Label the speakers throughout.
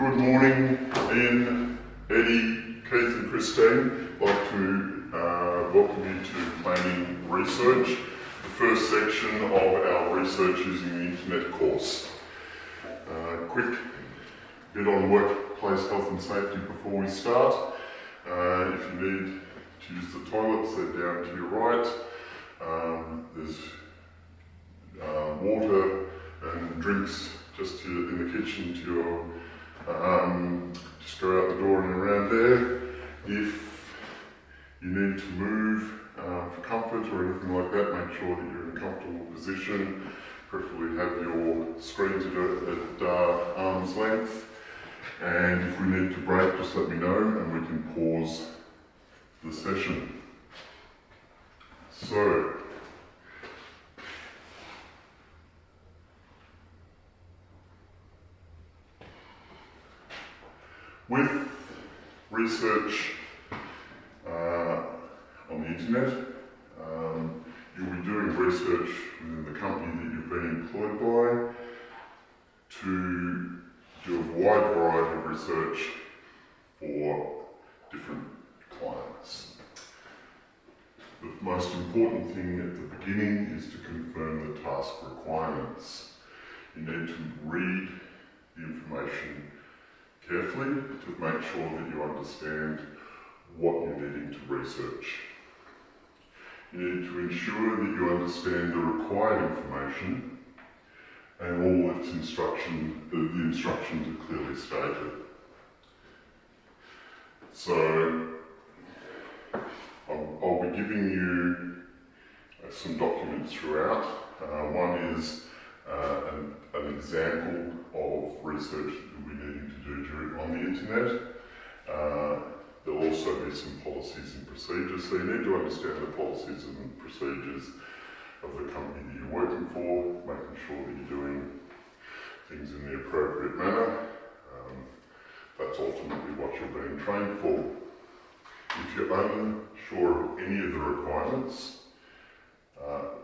Speaker 1: Good morning, Ian, Eddie, Keith and Christine. I'd like to welcome you to Planning Research, the first section of our Research Using the Internet course. Quick bit on workplace health and safety before we start. If you need to use the toilets, they're down to your right. There's water and drinks just in the kitchen to your, just go out the door and around there. If you need to move for comfort or anything like that, make sure that you're in a comfortable position. Preferably have your screens at arm's length. And if we need to break, just let me know and we can pause the session. So, with research on the internet, you'll be doing research within the company that you've been employed by to do a wide variety of research for different clients. The most important thing at the beginning is to confirm the task requirements. You need to read the information carefully to make sure that you understand what you're needing to research. You need to ensure that you understand the required information and all its the instructions are clearly stated. So, I'll be giving you some documents throughout. One is an example of research that we're needing to do on the internet. There'll also be some policies and procedures, so you need to understand the policies and procedures of the company that you're working for, making sure that you're doing things in the appropriate manner. That's ultimately what you're being trained for. If you're unsure of any of the requirements,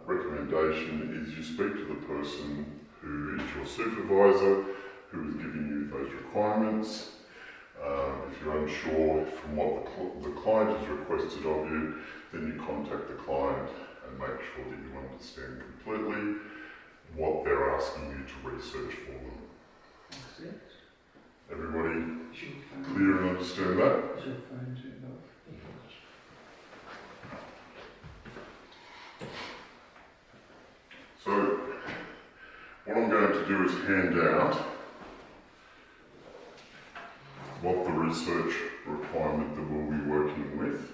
Speaker 1: recommendation is you speak to the person who is your supervisor, who is giving you those requirements. If you're unsure from what the client has requested of you, then you contact the client and make sure that you understand completely what they're asking you to research for them.
Speaker 2: That's it.
Speaker 1: Everybody clear and understand that?
Speaker 2: Is your phone turned off?
Speaker 1: So, what I'm going to do is hand out what the research requirement that we'll be working with.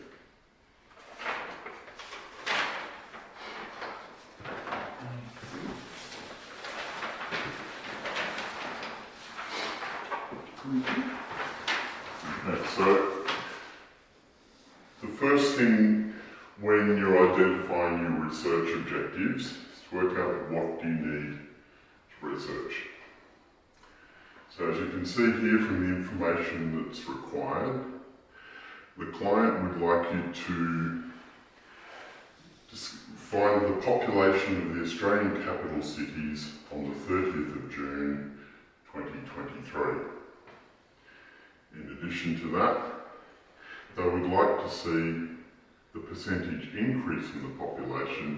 Speaker 1: Okay, so the first thing when you're identifying your research objectives is to work out what do you need to research. So as you can see here from the information that's required, the client would like you to find the population of the Australian capital cities on the 30th of June 2023. In addition to that, they would like to see the percentage increase in the population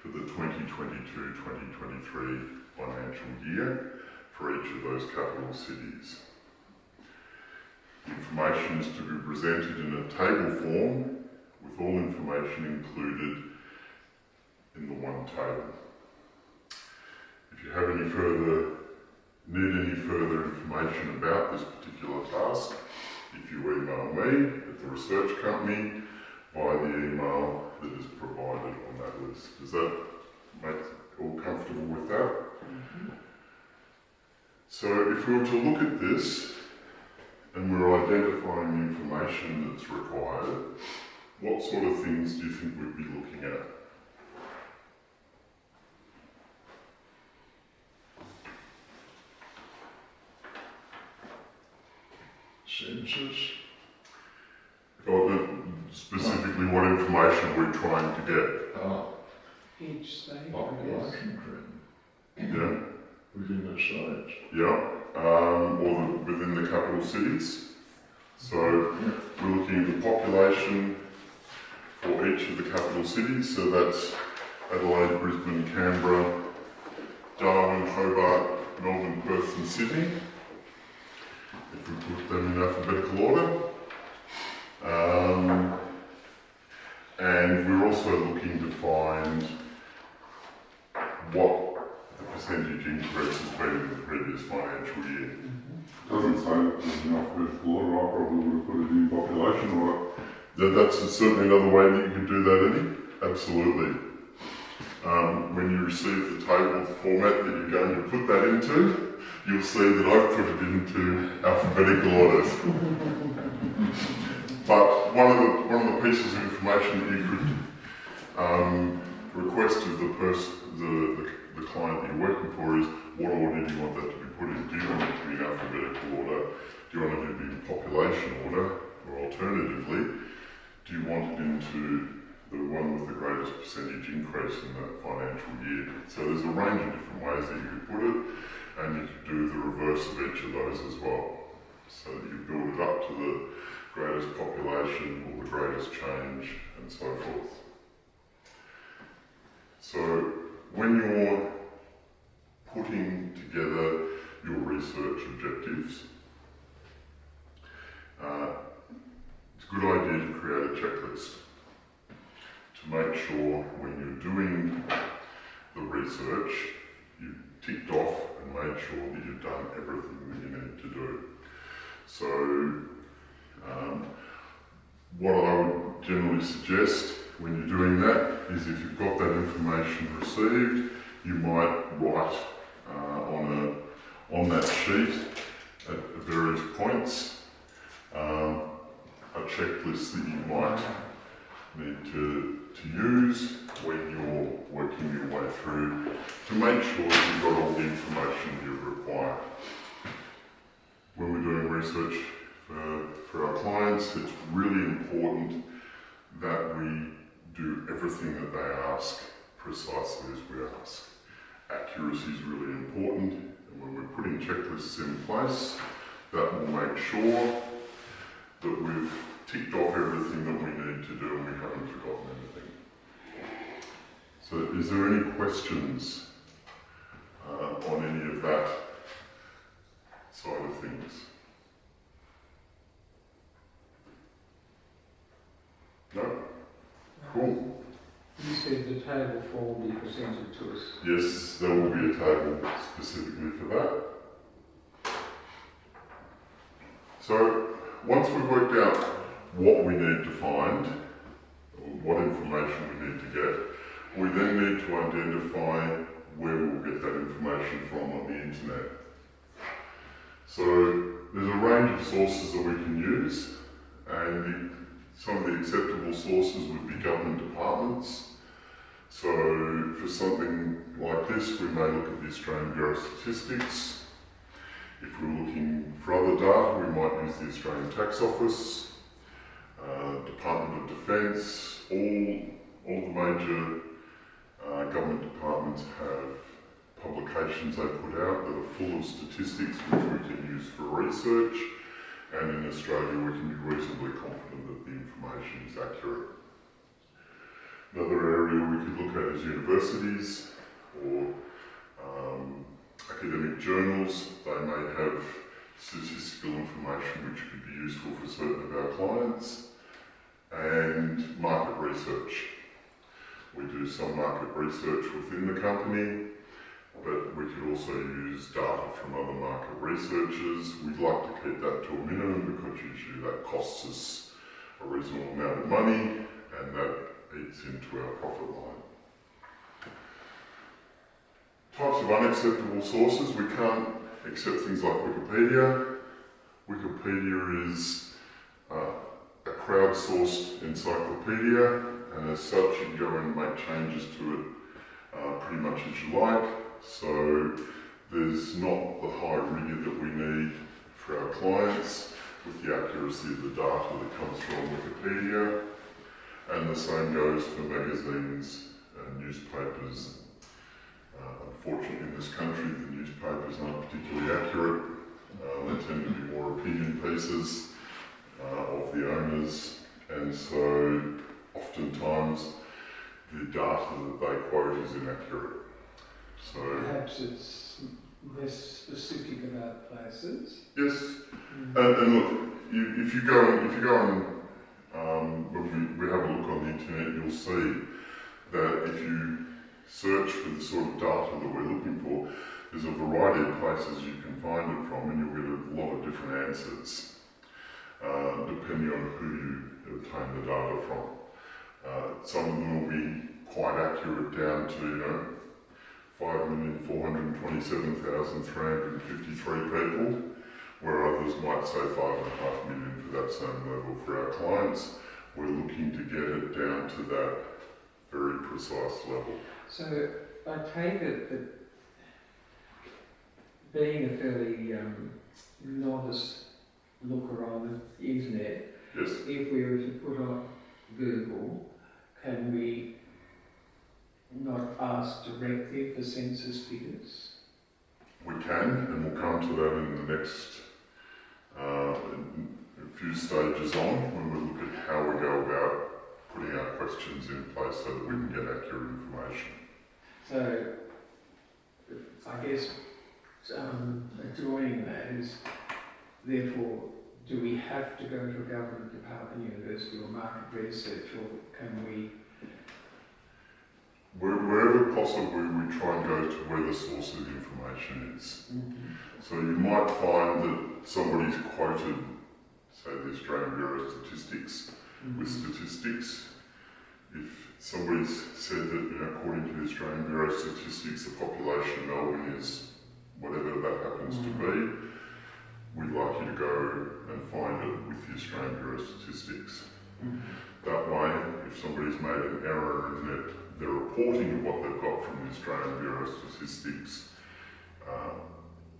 Speaker 1: for the 2022-2023 financial year for each of those capital cities. The information is to be presented in a table form with all information included in the one table. If you need any further information about this particular task, if you email me at the research company via the email that is provided on that list. Does that make you all comfortable with that? Mm-hmm. So if we were to look at this and we're identifying the information that's required, what sort of things do you think we'd be looking at?
Speaker 3: Census.
Speaker 1: Or specifically what information we're trying to get?
Speaker 2: Each state,
Speaker 3: Population trend
Speaker 1: Yeah?
Speaker 3: within the sites.
Speaker 1: Yeah? or within the capital cities. So we're looking at the population for each of the capital cities, so that's Adelaide, Brisbane, Canberra, Darwin, Hobart, Melbourne, Perth and Sydney. If we put them in alphabetical order. And we're also looking to find what the percentage increase has been in the previous financial year.
Speaker 3: Doesn't say there's enough vertical order, I probably would have put it in population order.
Speaker 1: That's certainly another way that you can do that, Eddie. Absolutely. When you receive the table format that you're going to put that into, you'll see that I've put it into alphabetical orders. But one of the pieces of information that you could request of the client that you're working for is, what order do you want that to be put in? Do you want it to be in alphabetical order? Do you want it to be in population order? Or alternatively, do you want it into the one with the greatest percentage increase in that financial year? So there's a range of different ways that you could put it, and you could do the reverse of each of those as well. So that you build it up to the greatest population or the greatest change and so forth. So when you're putting together your research objectives, it's a good idea to create a checklist to make sure when you're doing the research, you've ticked off and made sure that you've done everything that you need to do. So what I would generally suggest when you're doing that is, if you've got that information received, you might write on that sheet at various points a checklist that you might need to use when you're working your way through to make sure that you've got all the information you require. When we're doing research for our clients, it's really important that we do everything that they ask precisely as we ask. Accuracy is really important, and when we're putting checklists in place, that will make sure that we've ticked off everything that we need to do and we haven't forgotten anything. So is there any questions on any of that side of things? No? Cool.
Speaker 2: You said the table will be presented to us.
Speaker 1: Yes, there will be a table specifically for that. So once we've worked out what we need to find, or what information we need to get, we then need to identify where we'll get that information from on the internet. So there's a range of sources that we can use, and some of the acceptable sources would be government departments. So for something like this, we may look at the Australian Bureau of Statistics. If we're looking for other data, we might use the Australian Tax Office, Department of Defence. All the major government departments have publications they put out that are full of statistics which we can use for research, and in Australia we can be reasonably confident that the information is accurate. Another area we could look at is universities or academic journals. They may have statistical information which could be useful for certain of our clients, and market research. We do some market research within the company, but we could also use data from other market researchers. We'd like to keep that to a minimum because usually that costs us a reasonable amount of money, and that eats into our profit line. Types of unacceptable sources, we can't accept things like Wikipedia. Wikipedia is a crowdsourced encyclopedia, and as such you can go and make changes to it pretty much as you like. So there's not the high rigour that we need for our clients with the accuracy of the data that comes from Wikipedia, and the same goes for magazines and newspapers. Unfortunately in this country the newspapers aren't particularly accurate, They tend to be more opinion pieces of the owners, and so oftentimes the data that they quote is inaccurate. So
Speaker 2: Perhaps it's less specific about places.
Speaker 1: yes, and look, if you go when we have a look on the internet, you'll see that if you search for the sort of data that we're looking for, there's a variety of places you can find it from, and you'll get a lot of different answers, depending on who you obtain the data from. Some of them will be quite accurate down to, 5,427,353 people, where others might say 5.5 million for that same level. For our clients, we're looking to get it down to that very precise level.
Speaker 2: So I take it that being a fairly novice looker on the internet,
Speaker 1: Yes,
Speaker 2: if we were to put on Google, can we not ask directly for census figures?
Speaker 1: we can, and we'll come to that in the next a few stages on, when we look at how we go about putting our questions in place so that we can get accurate information.
Speaker 2: So I guess joining that is, therefore, do we have to go to a government department, university or market research, or can we?
Speaker 1: Wherever possible, we try and go to where the source of information is.
Speaker 2: Mm-hmm.
Speaker 1: So you might find that somebody's quoted, say, the Australian Bureau of Statistics with statistics. If somebody's said that, according to the Australian Bureau of Statistics, the population of Melbourne is whatever that happens to be, we'd like you to go and find it with the Australian Bureau of Statistics. That way, if somebody's made an error in their reporting of what they've got from the Australian Bureau of Statistics,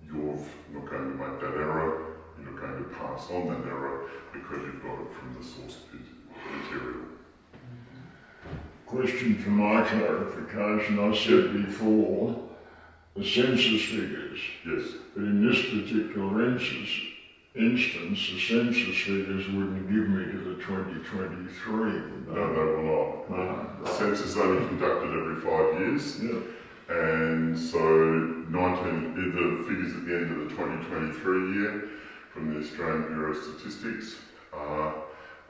Speaker 1: you're not going to make that error, you're not going to pass on that error because you've got it from the source material.
Speaker 4: Question for my clarification, I said before, the census figures,
Speaker 1: Yes,
Speaker 4: but in this particular instance, the census figures wouldn't give me to the 2023, would they?
Speaker 1: no, they will not.
Speaker 4: No.
Speaker 1: The census is only conducted every 5 years,
Speaker 4: Yeah.
Speaker 1: and so the figures at the end of the 2023 year from the Australian Bureau of Statistics are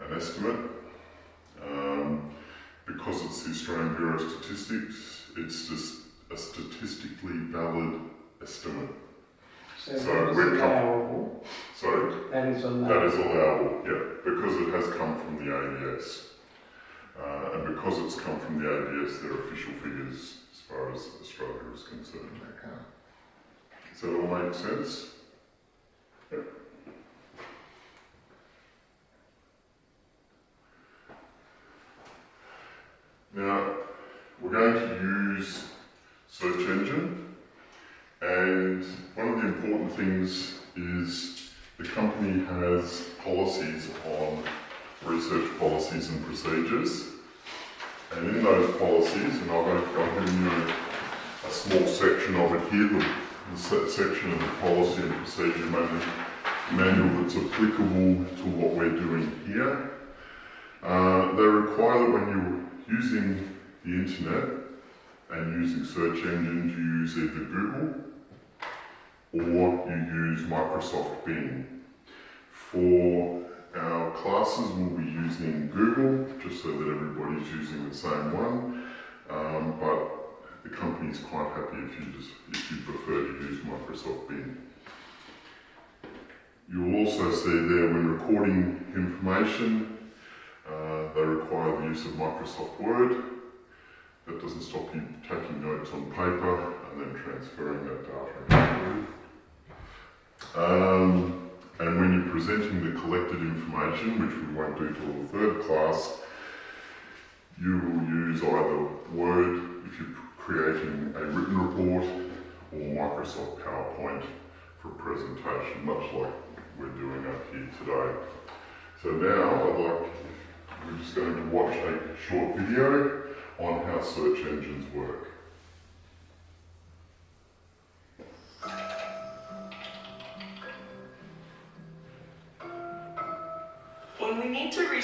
Speaker 1: an estimate. Because it's the Australian Bureau of Statistics, it's just a statistically valid estimate.
Speaker 2: So
Speaker 1: So
Speaker 2: that is
Speaker 1: we're
Speaker 2: allowable.
Speaker 1: Sorry?
Speaker 2: That is allowable.
Speaker 1: That is allowable, yeah, because it has come from the ABS. And because it's come from the ABS, they're official figures as far as Australia is concerned.
Speaker 4: Okay.
Speaker 1: Does that all make sense? Yep. Now, we're going to use search engine, and one of the important things is the company has policies on research policies and procedures, and in those policies, and I've given you a small section of it here, the section of the policy and procedure manual that's applicable to what we're doing here. They require that when you're using the internet and using search engines, you use either Google or you use Microsoft Bing. For our classes, we'll be using Google, just so that everybody's using the same one, but the company's quite happy if you prefer to use Microsoft Bing. You'll also see there when recording information, they require the use of Microsoft Word. That doesn't stop you taking notes on paper and then transferring that data into Word. And when you're presenting the collected information, which we won't do till the third class, you will use either Word if you're creating a written report or Microsoft PowerPoint for a presentation, much like we're doing up here today. So now we're just going to watch a short video on how search engines work.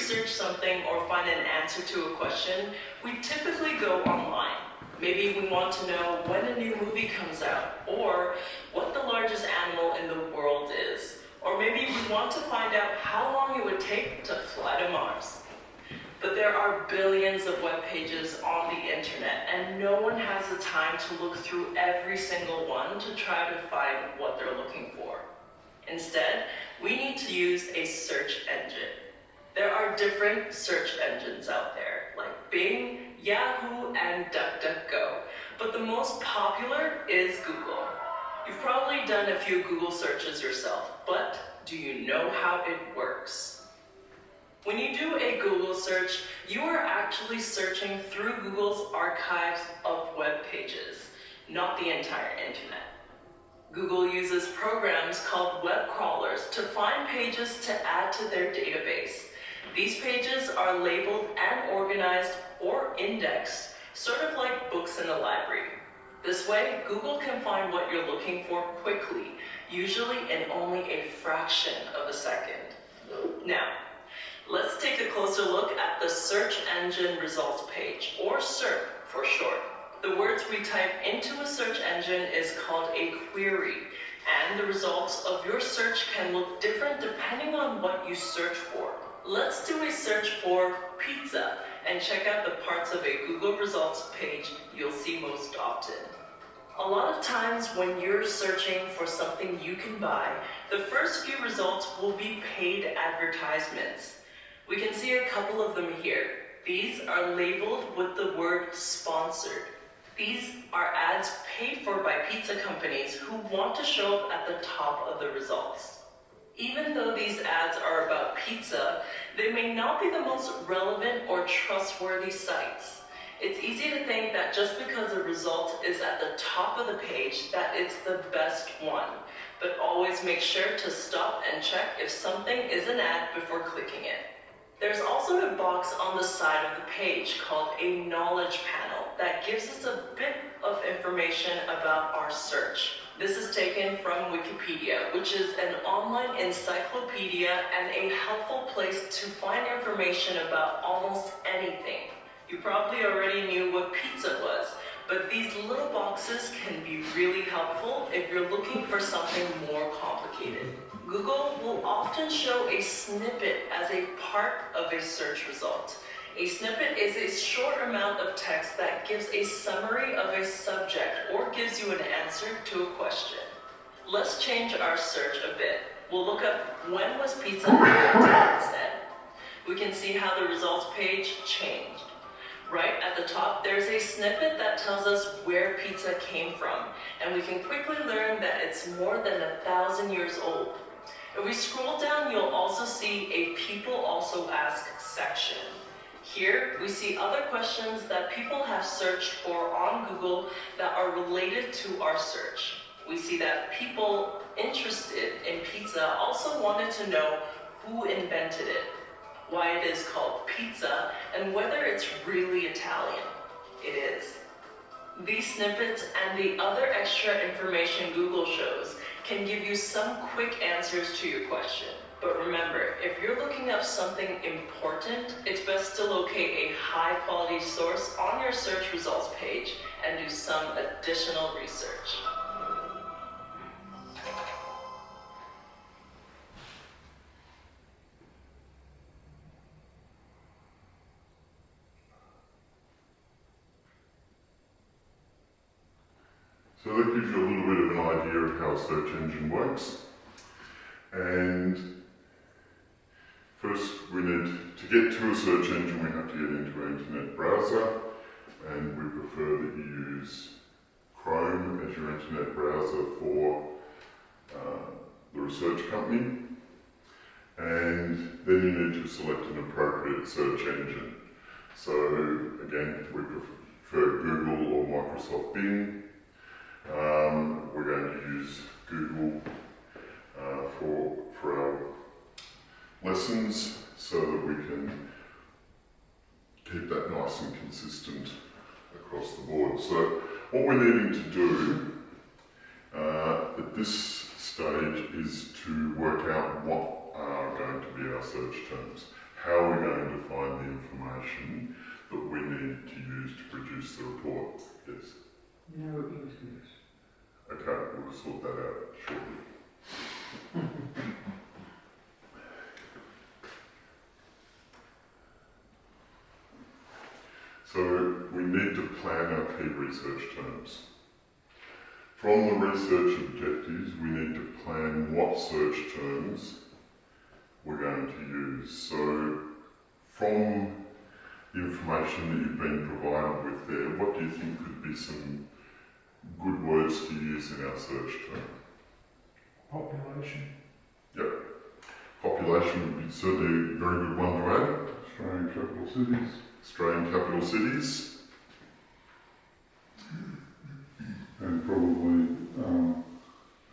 Speaker 5: research something or find an answer to a question, we typically go online. Maybe we want to know when a new movie comes out, or what the largest animal in the world is. Or maybe we want to find out how long it would take to fly to Mars. But there are billions of web pages on the internet, and no one has the time to look through every single one to try to find what they're looking for. Instead, we need to use a search engine. There are different search engines out there, like Bing, Yahoo, and DuckDuckGo, but the most popular is Google. You've probably done a few Google searches yourself, but do you know how it works? When you do a Google search, you are actually searching through Google's archives of web pages, not the entire internet. Google uses programs called web crawlers to find pages to add to their database. These pages are labeled and organized or indexed, sort of like books in a library. This way, Google can find what you're looking for quickly, usually in only a fraction of a second. Now, let's take a closer look at the search engine results page, or SERP for short. The words we type into a search engine is called a query, and the results of your search can look different depending on what you search for. Let's do a search for pizza and check out the parts of a Google results page you'll see most often. A lot of times when you're searching for something you can buy, the first few results will be paid advertisements. We can see a couple of them here. These are labeled with the word sponsored. These are ads paid for by pizza companies who want to show up at the top of the results. Even though these ads are about pizza, they may not be the most relevant or trustworthy sites. It's easy to think that just because a result is at the top of the page that it's the best one, but always make sure to stop and check if something is an ad before clicking it. There's also a box on the side of the page called a knowledge panel that gives us a bit of information about our search. This is taken from Wikipedia, which is an online encyclopedia and a helpful place to find information about almost anything. You probably already knew what pizza was, but these little boxes can be really helpful if you're looking for something more complicated. Google will often show a snippet as a part of a search result. A snippet is a short amount of text that gives a summary of a subject or gives you an answer to a question. Let's change our search a bit. We'll look up when was pizza invented instead. We can see how the results page changed. Right at the top, there's a snippet that tells us where pizza came from, and we can quickly learn that it's more than 1,000 years old. If we scroll down, you'll also see a People Also Ask section. Here, we see other questions that people have searched for on Google that are related to our search. We see that people interested in pizza also wanted to know who invented it, why it is called pizza, and whether it's really Italian. It is. These snippets and the other extra information Google shows can give you some quick answers to your question. But remember, if you're looking up something important, it's best to locate a high-quality source on your search results page and do some additional research.
Speaker 1: So that gives you a little bit of an idea of how a search engine works. And first we need to get to a search engine, we have to get into an internet browser, and we prefer that you use Chrome as your internet browser for the research company. And then you need to select an appropriate search engine. So again, we prefer Google or Microsoft Bing. We're going to use Google for our lessons so that we can keep that nice and consistent across the board. So what we're needing to do at this stage is to work out what are going to be our search terms. how we're going to find the information that we need to use to produce the report. Yes.
Speaker 2: No English.
Speaker 1: Okay, we'll sort that out shortly. So we need to plan our key research terms. From the research objectives, we need to plan what search terms we're going to use. So from the information that you've been provided with there, what do you think could be some good words to use in our search term?
Speaker 2: Population.
Speaker 1: Yep. Population would be certainly a very good one to add.
Speaker 3: Australian capital cities.
Speaker 1: Australian capital cities.
Speaker 3: And probably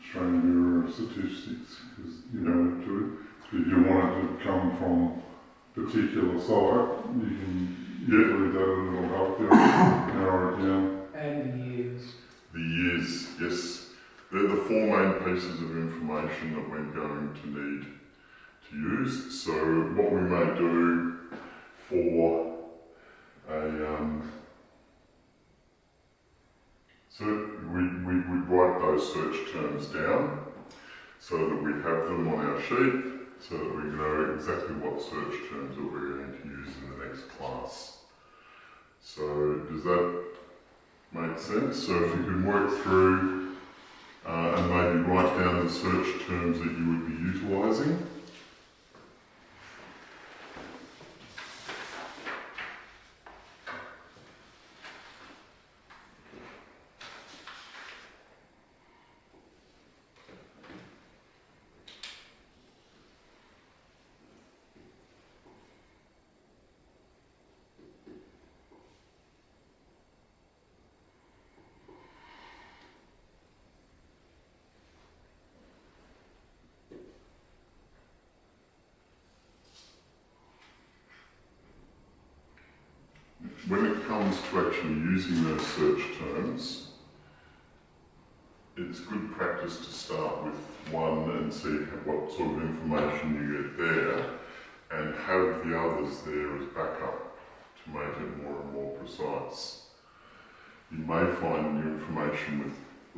Speaker 3: Australian Bureau of Statistics, because you know it too. If you want it to come from a particular site, you can read that and it'll help you narrow it down.
Speaker 2: And the years.
Speaker 1: The years, yes. They're the four main pieces of information that we're going to need to use. So what we may do for so we write those search terms down so that we have them on our sheet so that we know exactly what search terms that we're going to use in the next class. So does that make sense? So if you can work through and maybe write down the search terms that you would be utilising. When it comes to actually using those search terms, it's good practice to start with one and see what sort of information you get there and have the others there as backup to make it more and more precise. You may find your information with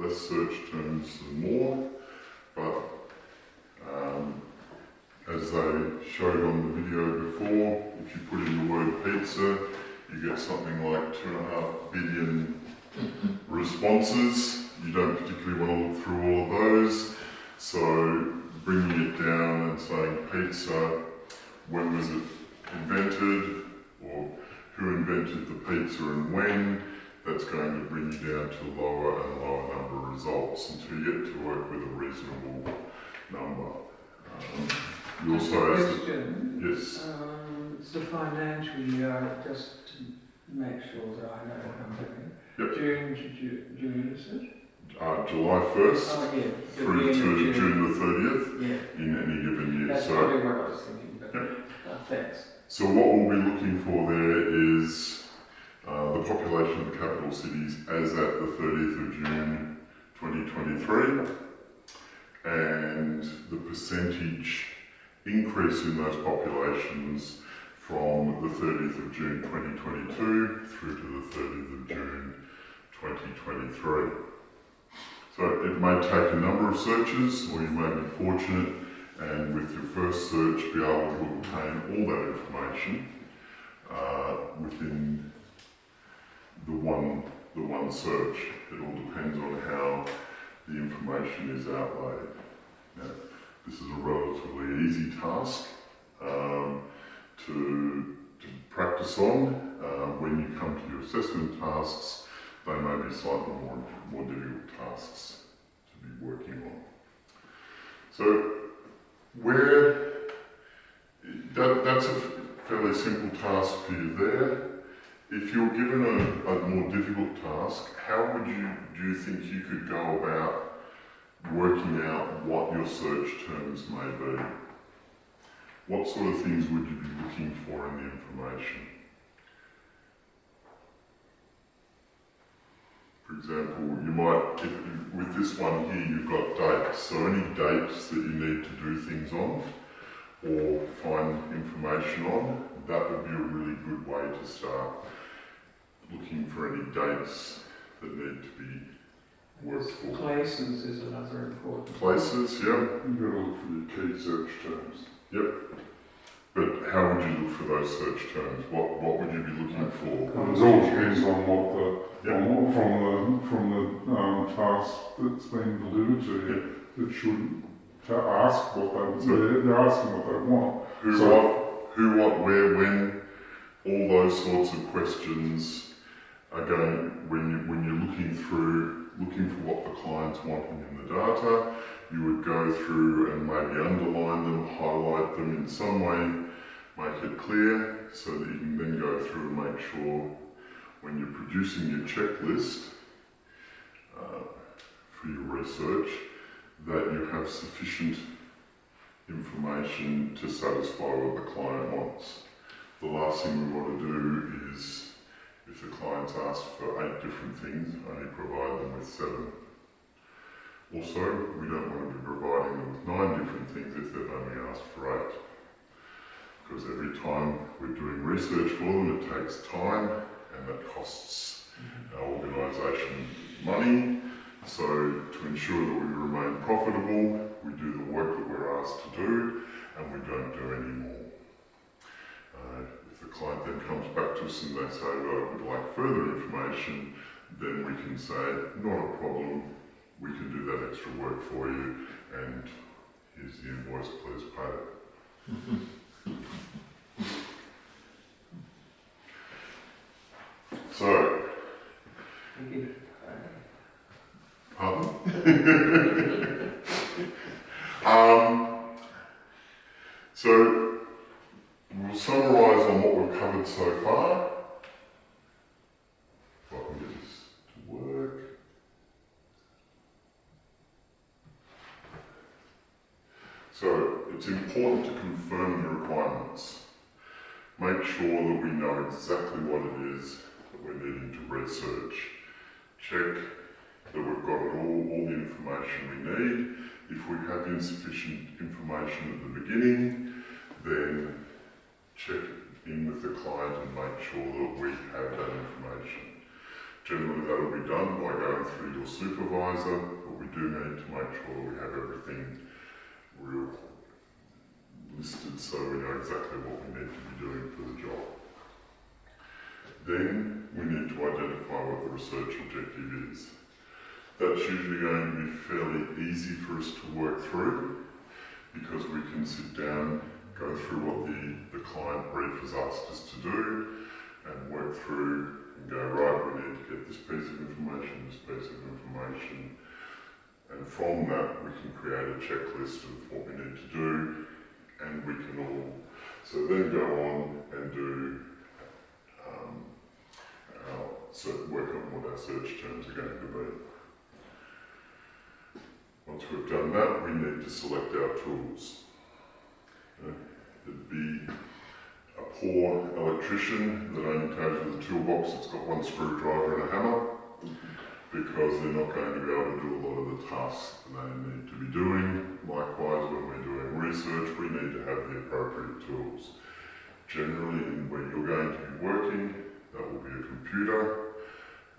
Speaker 1: less search terms than more, but as they showed on the video before, if you put in the word pizza, you get something like 2.5 billion responses. You don't particularly want to look through all of those. So bringing it down and saying pizza, when was it invented, or who invented the pizza and when, that's going to bring you down to a lower and lower number of results until you get to work with a reasonable number. You also asked,
Speaker 2: question.
Speaker 1: yes.
Speaker 2: It's the financial year, just to make sure that I know what I'm doing.
Speaker 1: Yep.
Speaker 2: June to June, is it?
Speaker 1: July 1st
Speaker 2: Oh, yeah.
Speaker 1: through to June the 30th
Speaker 2: Yeah.
Speaker 1: in any given year.
Speaker 2: That's
Speaker 1: So,
Speaker 2: probably what I was thinking, but
Speaker 1: Yep.
Speaker 2: Thanks.
Speaker 1: so what we'll be looking for there is the population of the capital cities as at the 30th of June 2023 and the percentage increase in those populations from the 30th of June 2022 through to the 30th of June 2023. So it may take a number of searches, or you may be fortunate and with your first search be able to obtain all that information within the one search. It all depends on how the information is outlaid. Now, this is a relatively easy task to practice on. When you come to your assessment tasks, they may be slightly more difficult tasks to be working on. So that's a fairly simple task for you there. If you're given a more difficult task, how do you think you could go about working out what your search terms may be? What sort of things would you be looking for in the information? For example, you might, with this one here, you've got dates. So any dates that you need to do things on, or find information on, that would be a really good way to start looking for any dates that need to be worked for.
Speaker 2: Places is another important.
Speaker 1: Places, yeah,
Speaker 3: You've got to look for your key search terms.
Speaker 1: but how would you look for those search terms? What would you be looking for?
Speaker 3: It all depends on what the,
Speaker 1: Yep.
Speaker 3: on what, from the task that's been delivered to you. It should ask what they're asking what they want.
Speaker 1: Who, what, where, when, all those sorts of questions are going, when you're looking for what the client's wanting in the data, you would go through and maybe underline them, highlight them in some way, make it clear, so that you can then go through and make sure when you're producing your checklist for your research, that you have sufficient information to satisfy what the client wants. The last thing we want to do is, if the client's asked for 8 different things, only provide them with 7. Also, we don't want to be providing them with 9 different things if they've only asked for 8. Because every time we're doing research for them, it takes time and that costs our organisation money. So to ensure that we remain profitable, we do the work that we're asked to do and we don't do any more. If the client then comes back to us and they say, well, I would like further information, then we can say, not a problem, we can do that extra work for you and here's the invoice, please pay it. So, pardon? So, we'll summarise on what we've covered so far. If I can get this to work. So, it's important to confirm the requirements. Make sure that we know exactly what it is that we're needing to research. Check that we've got all the information we need. If we have insufficient information at the beginning, then check in with the client and make sure that we have that information. Generally that will be done by going through your supervisor, but we do need to make sure that we have everything real listed so we know exactly what we need to be doing for the job. Then we need to identify what the research objective is. That's usually going to be fairly easy for us to work through because we can sit down, go through what the client brief has asked us to do and work through and go, right, we need to get this piece of information, and from that we can create a checklist of what we need to do and we can all then go on and do work on what our search terms are going to be. Once we've done that, we need to select our tools. It'd be a poor electrician that only comes with a toolbox that's got one screwdriver and a hammer, because they're not going to be able to do a lot of the tasks that they need to be doing. Likewise, when we're doing research, we need to have the appropriate tools. Generally, where you're going to be working, that will be a computer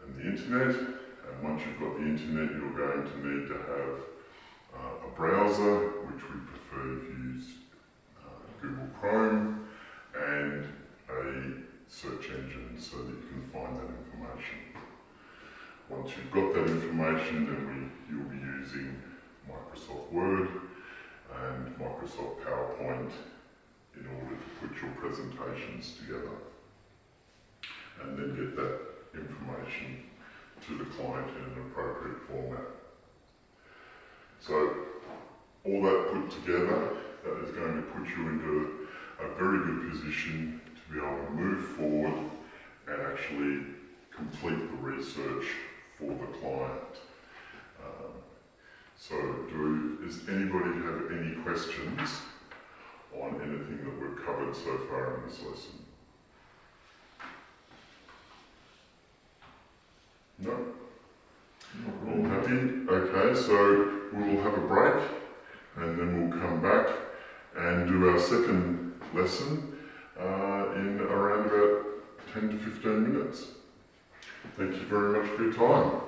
Speaker 1: and the internet. And once you've got the internet, you're going to need to have a browser, which we prefer to use Google Chrome, and a search engine so that you can find that information. Once you've got that information, then you'll be using Microsoft Word and Microsoft PowerPoint in order to put your presentations together and then get that information to the client in an appropriate format. So all that put together, that is going to put you into a very good position to be able to move forward and actually complete the research for the client. Does anybody have any questions on anything that we've covered so far in this lesson? No? All happy? Okay, so we will have a break and then we'll come back and do do our second lesson in around about 10 to 15 minutes. Thank you very much for your time.